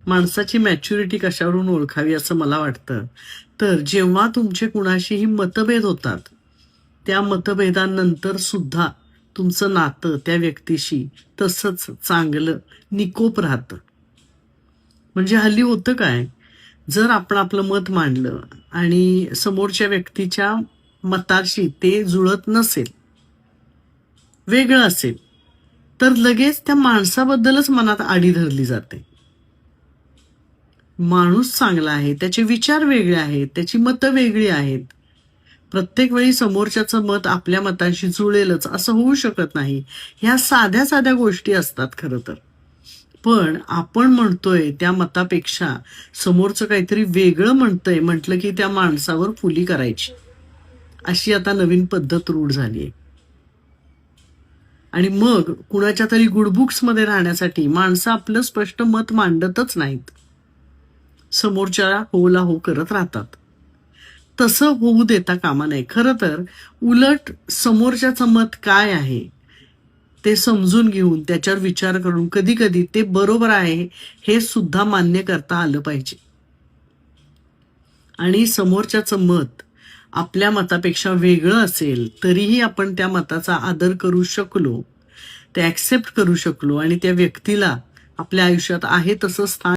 माणसाची मॅच्युरिटी कशावरून ओळखावी असं मला वाटतं, तर जेव्हा तुमचे कुणाशीही मतभेद होतात, त्या मतभेदांनंतर सुद्धा तुमचं नातं त्या व्यक्तीशी तसंच चांगलं निकोप राहतं. म्हणजे हल्ली होतं काय, जर आपण आपलं मत मांडलं आणि समोरच्या व्यक्तीच्या मताशी ते जुळत नसेल, वेगळं असेल, तर लगेच त्या माणसाबद्दलच मनात आडी धरली जाते. माणूस चांगला आहे, त्याचे विचार वेगळे आहेत, त्याची मतं वेगळी आहेत. प्रत्येक वेळी समोरच्याचं मत आपल्या मताशी जुळेलच असं होऊ शकत नाही. ह्या साध्या साध्या गोष्टी असतात खरं तर. पण आपण म्हणतोय त्या मतापेक्षा समोरचं काहीतरी वेगळं म्हणतंय म्हटलं की त्या माणसावर फुली करायची. अशी आता नवीन पद्धत रूढ झालीय. आणि मग कुणाच्या तरी गुडबुक्समध्ये राहण्यासाठी माणसं आपलं स्पष्ट मत मांडतच नाहीत. समोरच्याला होला हो करत राहतात. तसं होऊ देता कामा नये. खरं तर उलट समोरच्याचं मत काय आहे ते समजून घेऊन त्याच्यावर विचार करून कधी कधी ते बरोबर आहे हे सुद्धा मान्य करता आलं पाहिजे. आणि समोरच्याचं मत आपल्या मतापेक्षा वेगळं असेल तरीही आपण त्या मताचा आदर करू शकलो, ते ऍक्सेप्ट करू शकलो आणि त्या व्यक्तीला आपल्या आयुष्यात आहे तसं स्थान